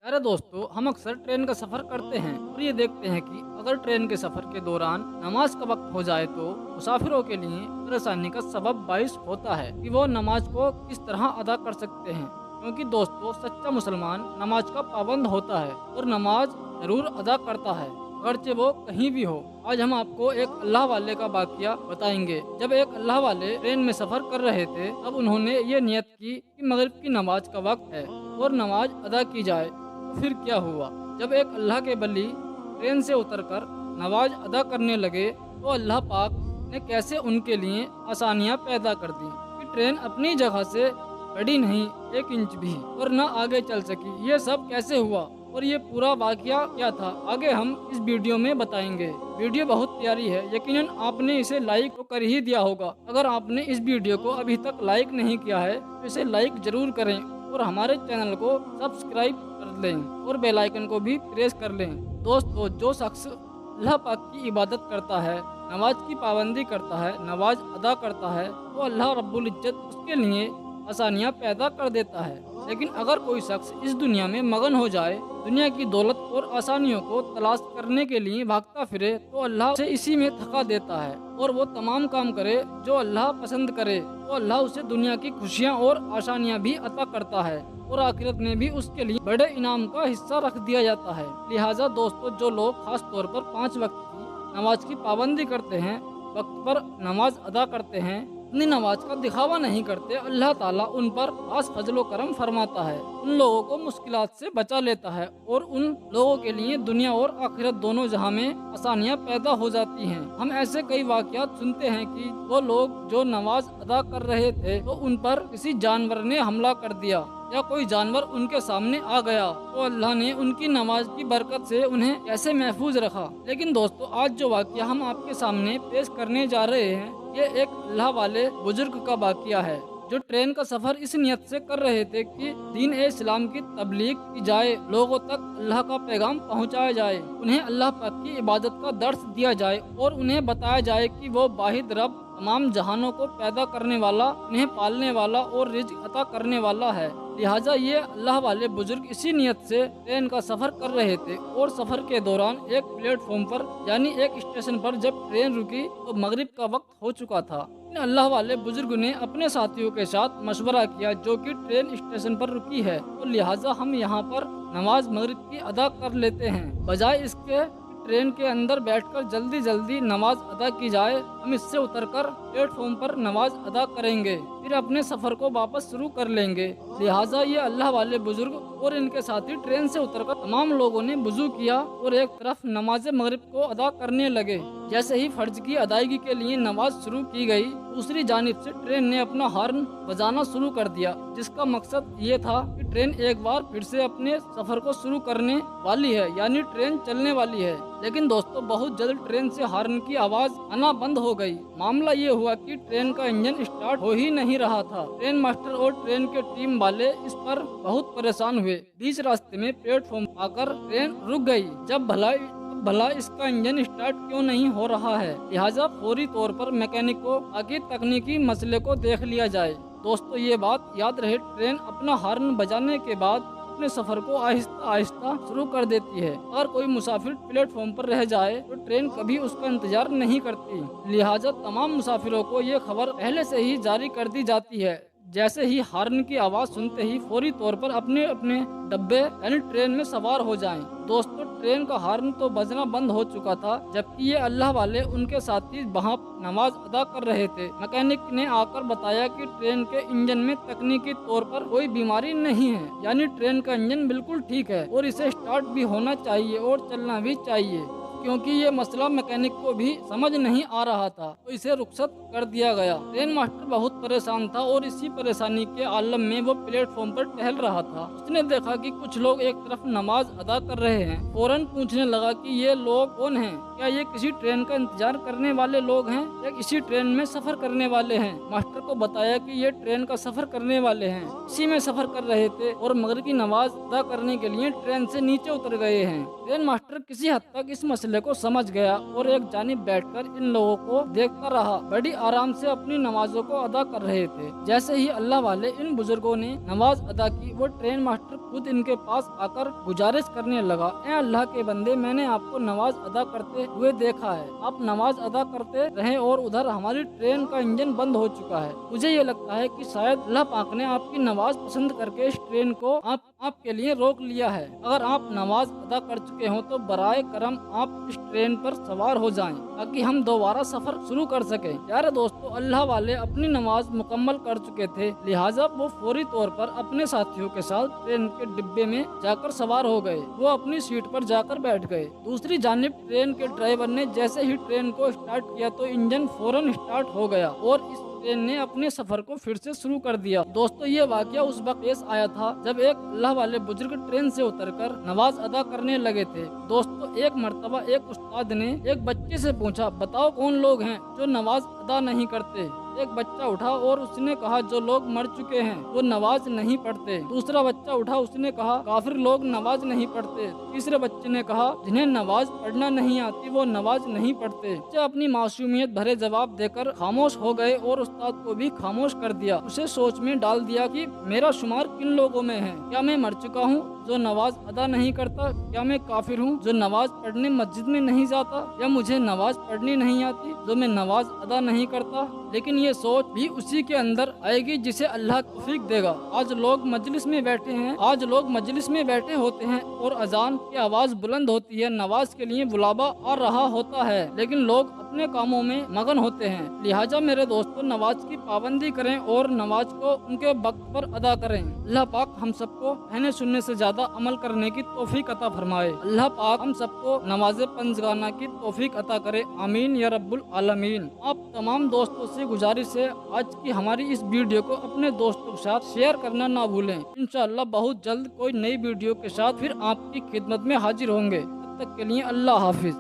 प्यारे दोस्तों, हम अक्सर ट्रेन का सफर करते हैं और ये देखते हैं कि अगर ट्रेन के सफर के दौरान नमाज का वक्त हो जाए तो मुसाफिरों के लिए परेशानी का सबब बाइस होता है कि वो नमाज को किस तरह अदा कर सकते हैं। क्योंकि दोस्तों, सच्चा मुसलमान नमाज का पाबंद होता है और नमाज जरूर अदा करता है, अगरचे वो कहीं भी हो। आज हम आपको एक अल्लाह वाले का वाकया बताएंगे। जब एक अल्लाह वाले ट्रेन में सफर कर रहे थे, तब उन्होंने ये नियत की कि मगरिब की नमाज का वक्त है और नमाज अदा की जाए। तो फिर क्या हुआ? जब एक अल्लाह के बली ट्रेन से उतरकर नमाज अदा करने लगे तो अल्लाह पाक ने कैसे उनके लिए आसानियां पैदा कर दी कि ट्रेन अपनी जगह से बढ़ी नहीं एक इंच भी और न आगे चल सकी। ये सब कैसे हुआ और ये पूरा वाकया क्या था, आगे हम इस वीडियो में बताएंगे। वीडियो बहुत प्यारी है, यकीनन आपने इसे लाइक तो कर ही दिया होगा। अगर आपने इस वीडियो को अभी तक लाइक नहीं किया है तो इसे लाइक जरूर करें और हमारे चैनल को सब्सक्राइब कर लें और बेल आइकन को भी प्रेस कर लें। दोस्तों, जो शख्स अल्लाह पाक की इबादत करता है, नमाज की पाबंदी करता है, नमाज अदा करता है, तो अल्लाह रब्बुल इज्जत उसके लिए आसानियाँ पैदा कर देता है। लेकिन अगर कोई शख्स इस दुनिया में मगन हो जाए, दुनिया की दौलत और आसानियों को तलाश करने के लिए भागता फिरे, तो अल्लाह उसे इसी में थका देता है और वो तमाम काम करे जो अल्लाह पसंद करे, तो अल्लाह उसे दुनिया की खुशियाँ और आसानियाँ भी अता करता है और आखिरत में भी उसके लिए बड़े इनाम का हिस्सा रख दिया जाता है। लिहाजा दोस्तों, जो लोग खास तौर पर 5 वक्त की नमाज की पाबंदी करते हैं, वक्त पर नमाज अदा करते हैं, अपनी नमाज का दिखावा नहीं करते, अल्लाह ताला उन पर खास फजलो करम फरमाता है, उन लोगों को मुश्किलात से बचा लेता है और उन लोगों के लिए दुनिया और आखिरत दोनों जहां में आसानियां पैदा हो जाती हैं। हम ऐसे कई वाकयात सुनते हैं कि वो लोग जो नमाज अदा कर रहे थे तो उन पर किसी जानवर ने हमला कर दिया या कोई जानवर उनके सामने आ गया, तो अल्लाह ने उनकी नमाज की बरकत से उन्हें कैसे महफूज रखा। लेकिन दोस्तों, आज जो वाकया हम आपके सामने पेश करने जा रहे हैं, ये एक अल्लाह वाले बुजुर्ग का वाकया है जो ट्रेन का सफर इस नियत से कर रहे थे कि दीन ए इस्लाम की तबलीग की जाए, लोगों तक अल्लाह का पैगाम पहुंचाया जाए, उन्हें अल्लाह पाक की इबादत का दर्स दिया जाए और उन्हें बताया जाए कि वो वाहिद रब, तमाम जहानों को पैदा करने वाला, उन्हें पालने वाला और रिज़्क अता करने वाला है। लिहाजा ये अल्लाह वाले बुजुर्ग इसी नियत से ट्रेन का सफर कर रहे थे और सफर के दौरान एक प्लेटफॉर्म पर यानी एक स्टेशन पर जब ट्रेन रुकी तो मगरिब का वक्त हो चुका था। अल्लाह वाले बुजुर्ग ने अपने साथियों के साथ मशवरा किया जो कि ट्रेन स्टेशन पर रुकी है, तो लिहाजा हम यहाँ पर नमाज मगरिब की अदा कर लेते हैं, बजाय इसके ट्रेन के अंदर बैठकर जल्दी जल्दी नमाज अदा की जाए। हम इससे उतरकर प्लेटफॉर्म पर नमाज अदा करेंगे, फिर अपने सफर को वापस शुरू कर लेंगे। लिहाजा ये अल्लाह वाले बुजुर्ग और इनके साथी ट्रेन से उतरकर तमाम लोगों ने वुजू किया और एक तरफ नमाज मगरिब को अदा करने लगे। जैसे ही फर्ज की अदायगी के लिए नमाज शुरू की गई, दूसरी जानिब से ट्रेन ने अपना हॉर्न बजाना शुरू कर दिया, जिसका मकसद ये था कि ट्रेन एक बार फिर से अपने सफर को शुरू करने वाली है, यानी ट्रेन चलने वाली है। लेकिन दोस्तों, बहुत जल्द ट्रेन से हॉर्न की आवाज आना बंद हो गई। मामला ये हुआ कि ट्रेन का इंजन स्टार्ट हो ही नहीं रहा था। ट्रेन मास्टर और ट्रेन के टीम वाले इस पर बहुत परेशान हुए। बीच रास्ते में प्लेटफॉर्म आकर ट्रेन रुक गई। जब भला इसका इंजन स्टार्ट क्यों नहीं हो रहा है? लिहाजा फौरी तौर पर मैकेनिक को आगे तकनीकी मसले को देख लिया जाए। दोस्तों, ये बात याद रहे, ट्रेन अपना हॉर्न बजाने के बाद अपने सफर को आहिस्ता आहिस्ता शुरू कर देती है। अगर कोई मुसाफिर प्लेटफॉर्म पर रह जाए तो ट्रेन कभी उसका इंतजार नहीं करती। लिहाजा तमाम मुसाफिरों को ये खबर पहले से ही जारी कर दी जाती है। जैसे ही हॉर्न की आवाज सुनते ही फौरी तौर पर अपने अपने डब्बे यानी ट्रेन में सवार हो जाएं। दोस्तों, ट्रेन का हॉर्न तो बजना बंद हो चुका था, जबकि ये अल्लाह वाले उनके साथी वहाँ नमाज अदा कर रहे थे। मैकेनिक ने आकर बताया कि ट्रेन के इंजन में तकनीकी तौर पर कोई बीमारी नहीं है, यानी ट्रेन का इंजन बिल्कुल ठीक है और इसे स्टार्ट भी होना चाहिए और चलना भी चाहिए। क्योंकि ये मसला मैकेनिक को भी समझ नहीं आ रहा था, तो इसे रुखसत कर दिया गया। ट्रेन मास्टर बहुत परेशान था और इसी परेशानी के आलम में वो प्लेटफॉर्म पर टहल रहा था। उसने देखा कि कुछ लोग एक तरफ नमाज अदा कर रहे हैं। फौरन पूछने लगा कि ये लोग कौन हैं? क्या ये किसी ट्रेन का इंतजार करने वाले लोग हैं या इसी ट्रेन में सफर करने वाले हैं? मास्टर को बताया कि ये ट्रेन का सफर करने वाले हैं, इसी में सफर कर रहे थे और मगरिब की नमाज अदा करने के लिए ट्रेन से नीचे उतर गए हैं। ट्रेन मास्टर किसी हद तक इस मसले मसले को समझ गया और एक जानिब बैठकर इन लोगों को देखता रहा। बड़ी आराम से अपनी नमाजों को अदा कर रहे थे। जैसे ही अल्लाह वाले इन बुजुर्गों ने नमाज अदा की, वो ट्रेन मास्टर खुद इनके पास आकर गुजारिश करने लगा, ए अल्लाह के बंदे, मैंने आपको नमाज अदा करते हुए देखा है। आप नमाज अदा करते रहे और उधर हमारी ट्रेन का इंजन बंद हो चुका है। मुझे ये लगता है कि शायद अल्लाह पाक ने आपकी नमाज पसंद करके इस ट्रेन को आपके लिए रोक लिया है। अगर आप नमाज अदा कर चुके हो तो बराए करम आप इस ट्रेन पर सवार हो जाएं, ताकि हम दोबारा सफर शुरू कर सकें। प्यारे दोस्तों, अल्लाह वाले अपनी नमाज मुकम्मल कर चुके थे, लिहाजा वो फौरी तौर पर अपने साथियों के साथ ट्रेन के डिब्बे में जाकर सवार हो गए। वो अपनी सीट पर जाकर बैठ गए। दूसरी जानिब ट्रेन के ड्राइवर ने जैसे ही ट्रेन को स्टार्ट किया तो इंजन फौरन स्टार्ट हो गया और इस ट्रेन ने अपने सफर को फिर से शुरू कर दिया। दोस्तों, ये वाकया उस वक्त पेश आया था जब एक अल्लाह वाले बुजुर्ग ट्रेन से उतरकर नमाज अदा करने लगे थे। दोस्तों, एक मर्तबा एक उस्ताद ने एक बच्चे से पूछा, बताओ कौन लोग हैं जो नमाज अदा नहीं करते। एक बच्चा उठा और उसने कहा, जो लोग मर चुके हैं वो नमाज नहीं पढ़ते। दूसरा बच्चा उठा, उसने कहा, काफिर लोग नमाज नहीं पढ़ते। तीसरे बच्चे ने कहा, जिन्हें नमाज पढ़ना नहीं आती वो नमाज नहीं पढ़ते। बच्चे अपनी मासूमियत भरे जवाब देकर खामोश हो गए और उस्ताद को भी खामोश कर दिया। उसे सोच में डाल दिया कि मेरा शुमार किन लोगों में है। क्या मैं मर चुका हूँ जो नमाज अदा नहीं करता? क्या मैं काफिर हूँ जो नमाज पढ़ने मस्जिद में नहीं जाता? या मुझे नमाज पढ़नी नहीं आती जो मैं नमाज अदा नहीं करता? लेकिन ये सोच भी उसी के अंदर आएगी जिसे अल्लाह तौफीक देगा। आज लोग मजलिस में बैठे होते हैं और अजान की आवाज बुलंद होती है, नमाज के लिए बुलावा आ रहा होता है, लेकिन लोग अपने कामों में मगन होते हैं। लिहाजा मेरे दोस्तों, नमाज की पाबंदी करें और नमाज को उनके वक्त पर अदा करें। अल्लाह पाक हम सबको कहने सुनने से ज्यादा अमल करने की तौफीक अता फरमाए। अल्लाह पाक हम सबको नमाज पंजगाना की तौफीक अता करे। आमीन या रब्बुल आलमीन। आप तमाम दोस्तों से गुजारिश है, आज की हमारी इस वीडियो को अपने दोस्तों के साथ शेयर करना ना भूलें। इंशाअल्लाह बहुत जल्द कोई नई वीडियो के साथ फिर आपकी खिदमत में हाजिर होंगे। तब तक के लिए अल्लाह हाफिज।